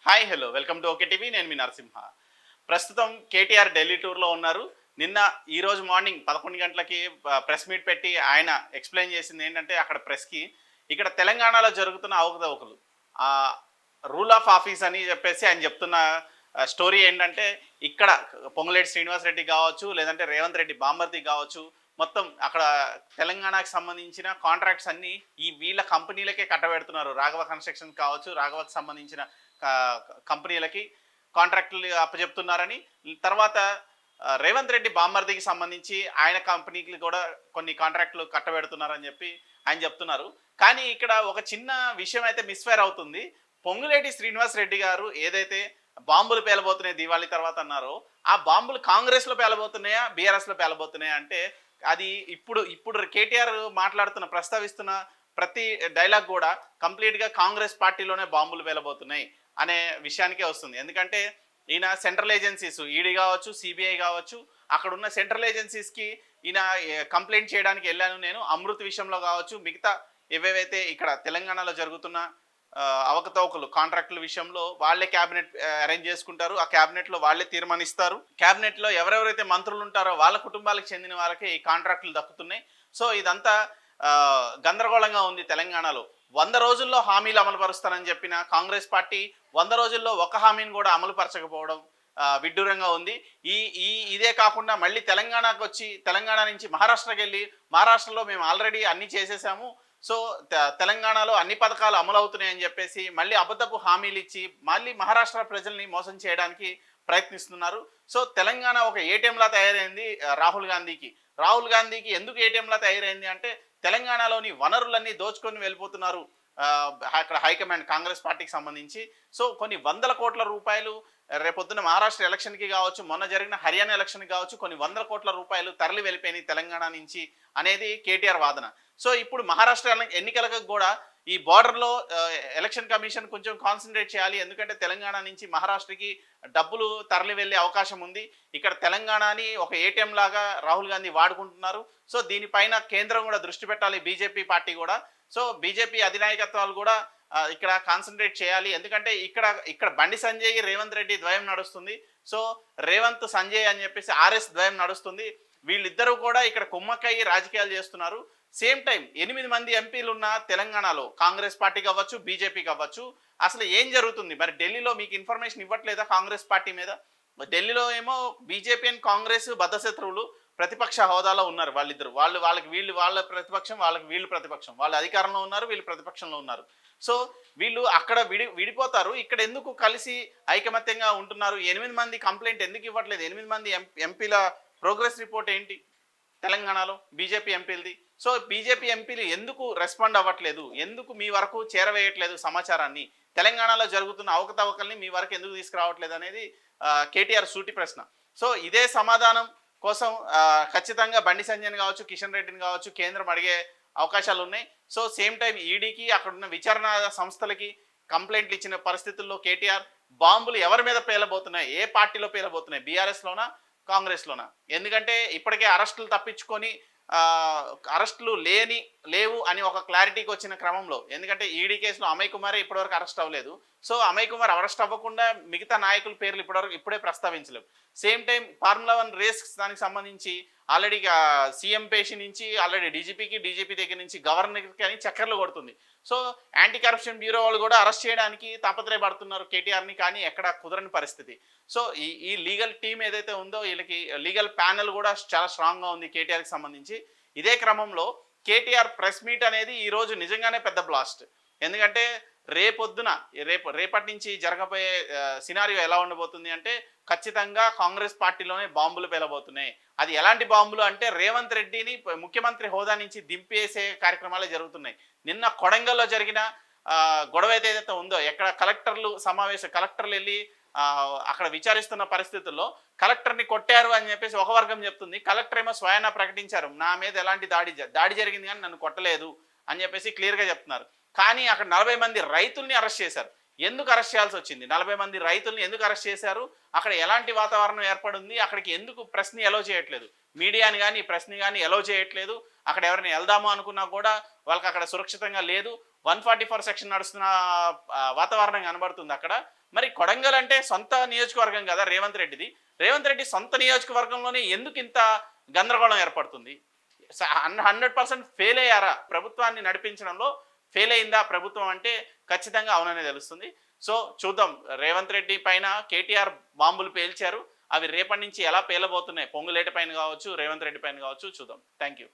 Hi hello welcome to okay TV. నేను మీ నరసింహ. ప్రస్తుతం కేటీఆర్ ఢిల్లీ టూర్లో ఉన్నారు. నిన్న ఈరోజు మార్నింగ్ 11 గంటలకి ప్రెస్ మీట్ పెట్టి ఆయన ఎక్స్ప్లెయిన్ చేసింది ఏంటంటే అక్కడ ప్రెస్కి ఇక్కడ తెలంగాణలో జరుగుతున్న అవకతవకలు, రూల్ ఆఫ్ ఆఫీస్ అని చెప్పేసి ఆయన చెప్తున్న స్టోరీ ఏంటంటే ఇక్కడ పొంగులేటి శ్రీనివాస్ రెడ్డి కావచ్చు, లేదంటే రేవంత్ రెడ్డి బామ్మర్ది కావచ్చు, మొత్తం అక్కడ తెలంగాణకు సంబంధించిన కాంట్రాక్ట్స్ అన్నీ ఈ వీళ్ళ కంపెనీలకే కట్టబెడుతున్నారు. రాఘవ కన్స్ట్రక్షన్ కావచ్చు, రాఘవకు సంబంధించిన కంపెనీలకి కాంట్రాక్టులు అప్పచెప్తున్నారని, తర్వాత రేవంత్ రెడ్డి బామ్మర్దికి సంబంధించి ఆయన కంపెనీకి కూడా కొన్ని కాంట్రాక్టులు కట్టబెడుతున్నారని చెప్పి ఆయన చెప్తున్నారు. కానీ ఇక్కడ ఒక చిన్న విషయం అయితే మిస్ఫైర్ అవుతుంది. పొంగులేటి శ్రీనివాస్ రెడ్డి గారు ఏదైతే బాంబులు పేలబోతున్నాయి దీవాళి తర్వాత అన్నారో, ఆ బాంబులు కాంగ్రెస్లో పేలబోతున్నాయా, బీఆర్ఎస్లో పేలబోతున్నాయా అంటే అది ఇప్పుడు ఇప్పుడు కేటీఆర్ ప్రస్తావిస్తున్న ప్రతి డైలాగ్ కూడా కంప్లీట్గా కాంగ్రెస్ పార్టీలోనే బాంబులు పేలబోతున్నాయి అనే విషయానికే వస్తుంది. ఎందుకంటే ఈయన సెంట్రల్ ఏజెన్సీస్ ఈడీ కావచ్చు, సిబిఐ కావచ్చు, అక్కడ ఉన్న సెంట్రల్ ఏజెన్సీస్కి ఈయన కంప్లైంట్ చేయడానికి వెళ్ళాను నేను. అమృత్ విషయంలో కావచ్చు, మిగతా ఏవేవైతే ఇక్కడ తెలంగాణలో జరుగుతున్న అవకతవకలు కాంట్రాక్టుల విషయంలో వాళ్ళే క్యాబినెట్ అరేంజ్ చేసుకుంటారు. ఆ క్యాబినెట్లో వాళ్ళే తీర్మానిస్తారు. క్యాబినెట్లో ఎవరెవరైతే మంత్రులు ఉంటారో వాళ్ళ కుటుంబాలకు చెందిన వాళ్ళకి ఈ కాంట్రాక్టులు దక్కుతున్నాయి. సో ఇదంతా గందరగోళంగా ఉంది తెలంగాణలో. 100 రోజుల్లో హామీలు అమలు పరుస్తానని చెప్పిన కాంగ్రెస్ పార్టీ 100 రోజుల్లో ఒక హామీని కూడా అమలు పరచకపోవడం విడ్డూరంగా ఉంది. ఈ ఈ ఇదే కాకుండా మళ్ళీ తెలంగాణకు వచ్చి తెలంగాణ నుంచి మహారాష్ట్రకి వెళ్ళి మహారాష్ట్రలో మేము ఆల్రెడీ అన్ని చేసేసాము, సో తెలంగాణలో అన్ని పథకాలు అమలు అవుతున్నాయని చెప్పేసి మళ్ళీ అబద్ధపు హామీలు ఇచ్చి మళ్ళీ మహారాష్ట్ర ప్రజల్ని మోసం చేయడానికి ప్రయత్నిస్తున్నారు. సో తెలంగాణ ఒక ఏటీఎంలా తయారైంది రాహుల్ గాంధీకి ఎందుకు ఏటీఎంలా తయారైంది అంటే తెలంగాణలోని వనరులన్నీ దోచుకొని వెళ్ళిపోతున్నారు అక్కడ హైకమాండ్ కాంగ్రెస్ పార్టీకి సంబంధించి. సో కొన్ని వందల కోట్ల రూపాయలు రేపొద్దున మహారాష్ట్ర ఎలక్షన్కి కావచ్చు, మొన్న జరిగిన హర్యానా ఎలక్షన్కి కావచ్చు, కొన్ని వందల కోట్ల రూపాయలు తరలి వెళ్ళిపోయినాయి తెలంగాణ నుంచి అనేది కేటీఆర్ వాదన. సో ఇప్పుడు మహారాష్ట్ర ఎన్నికలకు కూడా ఈ బార్డర్లో ఎలక్షన్ కమిషన్ కొంచెం కాన్సన్ట్రేట్ చేయాలి. ఎందుకంటే తెలంగాణ నుంచి మహారాష్ట్రకి డబ్బులు తరలి వెళ్ళే అవకాశం ఉంది. ఇక్కడ తెలంగాణని ఒక ఏటీఎం లాగా రాహుల్ గాంధీ వాడుకుంటున్నారు. సో దీనిపైన కేంద్రం కూడా దృష్టి పెట్టాలి, బీజేపీ పార్టీ కూడా. సో బీజేపీ అధినాయకత్వాలు కూడా ఇక్కడ కాన్సన్ట్రేట్ చేయాలి. ఎందుకంటే ఇక్కడ బండి సంజయ్ రేవంత్ రెడ్డి ద్వయం నడుస్తుంది. సో రేవంత్ సంజయ్ అని చెప్పేసి ఆర్ఎస్ ద్వయం నడుస్తుంది. వీళ్ళిద్దరూ కూడా ఇక్కడ కుమ్మక్కయ్యి రాజకీయాలు చేస్తున్నారు. సేమ్ టైం 8 మంది ఎంపీలు ఉన్న తెలంగాణలో కాంగ్రెస్ పార్టీకి అవ్వచ్చు, బీజేపీకి అవ్వచ్చు, అసలు ఏం జరుగుతుంది మరి ఢిల్లీలో మీకు ఇన్ఫర్మేషన్ ఇవ్వట్లేదా కాంగ్రెస్ పార్టీ మీద? ఢిల్లీలో ఏమో బీజేపీ అండ్ కాంగ్రెస్ బద్ధశత్రువులు ప్రతిపక్ష హోదాలో ఉన్నారు వాళ్ళిద్దరు. వాళ్ళ ప్రతిపక్షం, వాళ్ళకి వీళ్ళు ప్రతిపక్షం. వాళ్ళు అధికారంలో ఉన్నారు, వీళ్ళు ప్రతిపక్షంలో ఉన్నారు. సో వీళ్ళు అక్కడ విడిపోతారు, ఇక్కడ ఎందుకు కలిసి ఐకమత్యంగా ఉంటున్నారు? 8 మంది కంప్లైంట్ ఎందుకు ఇవ్వట్లేదు? 8 మంది ఎంపీల ప్రోగ్రెస్ రిపోర్ట్ ఏంటి తెలంగాణలో బీజేపీ ఎంపీలది? సో బీజేపీ ఎంపీలు ఎందుకు రెస్పాండ్ అవ్వట్లేదు? ఎందుకు మీ వరకు చేరవేయట్లేదు సమాచారాన్ని? తెలంగాణలో జరుగుతున్న అవకతవకల్ని మీ వరకు ఎందుకు తీసుకురావట్లేదు అనేది కేటీఆర్ సూటి ప్రశ్న. సో ఇదే సమాధానం కోసం ఖచ్చితంగా బండి సంజయ్ని కావచ్చు, కిషన్ రెడ్డిని కావచ్చు కేంద్రం అడిగే అవకాశాలు ఉన్నాయి. సో సేమ్ టైం ఈడీకి అక్కడున్న విచారణ సంస్థలకి కంప్లైంట్లు ఇచ్చిన పరిస్థితుల్లో కేటీఆర్ బాంబులు ఎవరి మీద పేలబోతున్నాయి, ఏ పార్టీలో పేలబోతున్నాయి, బీఆర్ఎస్లోనా కాంగ్రెస్లోనా? ఎందుకంటే ఇప్పటికే అరెస్టులు తప్పించుకొని అరెస్టులు లేవు అని ఒక క్లారిటీకి వచ్చిన క్రమంలో, ఎందుకంటే ఈడీ కేసులో అమయ్ కుమారే ఇప్పటివరకు అరెస్ట్ అవ్వలేదు. సో అమయ్ కుమార్ అరెస్ట్ అవ్వకుండా మిగతా నాయకుల పేర్లు ఇప్పుడే ప్రస్తావించలేవు. సేమ్ టైం ఫార్ములా 1 రేస్ దానికి సంబంధించి ఆల్రెడీ సీఎం పేషి నుంచి ఆల్రెడీ డీజీపీ దగ్గర నుంచి గవర్నర్కి అని చక్కర్లు కొడుతుంది. సో యాంటీ కరప్షన్ బ్యూరో వాళ్ళు కూడా అరెస్ట్ చేయడానికి తాపత్రయపడుతున్నారు కేటీఆర్ని, కానీ ఎక్కడ కుదరని పరిస్థితి. సో ఈ లీగల్ టీం ఏదైతే ఉందో వీళ్ళకి లీగల్ ప్యానెల్ కూడా చాలా స్ట్రాంగ్గా ఉంది కేటీఆర్కి సంబంధించి. ఇదే క్రమంలో కేటీఆర్ ప్రెస్ మీట్ అనేది ఈరోజు నిజంగానే పెద్ద బ్లాస్ట్. ఎందుకంటే రేపటి నుంచి జరగబోయే సినారియో ఎలా ఉండబోతుంది అంటే ఖచ్చితంగా కాంగ్రెస్ పార్టీలోనే బాంబులు పేలబోతున్నాయి. అది ఎలాంటి బాంబులు అంటే రేవంత్ రెడ్డిని ముఖ్యమంత్రి హోదా నుంచి దింపేసే కార్యక్రమాలే జరుగుతున్నాయి. నిన్న కొడంగల్లో జరిగిన గొడవ ఏదైతే ఉందో, ఎక్కడ కలెక్టర్లు వెళ్ళి అక్కడ విచారిస్తున్న పరిస్థితుల్లో కలెక్టర్ని కొట్టారు అని చెప్పేసి ఒక వర్గం చెప్తుంది. కలెక్టర్ ఏమో స్వయానా ప్రకటించారు, నా మీద ఎలాంటి దాడి జరిగింది కానీ నన్ను కొట్టలేదు అని చెప్పేసి క్లియర్గా చెప్తున్నారు. కానీ అక్కడ 40 మంది రైతుల్ని అరెస్ట్ చేశారు. ఎందుకు అరెస్ట్ చేయాల్సి వచ్చింది? 40 మంది రైతుల్ని ఎందుకు అరెస్ట్ చేశారు? అక్కడ ఎలాంటి వాతావరణం ఏర్పడింది? అక్కడికి ఎందుకు ప్రెస్ని ఎలో చేయట్లేదు? మీడియాని కానీ ప్రెస్ని కానీ ఎలో చేయట్లేదు. అక్కడ ఎవరైనా వెళ్దాము అనుకున్నా కూడా వాళ్ళకి అక్కడ సురక్షితంగా లేదు. 144 సెక్షన్ నడుస్తున్న వాతావరణం కనబడుతుంది అక్కడ. మరి కొడంగల్ అంటే సొంత నియోజకవర్గం కదా రేవంత్ రెడ్డిది. రేవంత్ రెడ్డి సొంత నియోజకవర్గంలోనే ఎందుకు ఇంత గందరగోళం ఏర్పడుతుంది? 100% ఫెయిల్ అయ్యారా ప్రభుత్వాన్ని నడిపించడంలో? ఫెయిల్ అయిందా ప్రభుత్వం అంటే ఖచ్చితంగా అవుననే తెలుస్తుంది. సో చూద్దాం, రేవంత్ రెడ్డి పైన కేటీఆర్ బాంబులు పేల్చారు, అవి రేపటి నుంచి ఎలా పేలబోతున్నాయి, పొంగులేటి పైన కావచ్చు, రేవంత్ రెడ్డి పైన కావచ్చు, చూద్దాం. Thank you.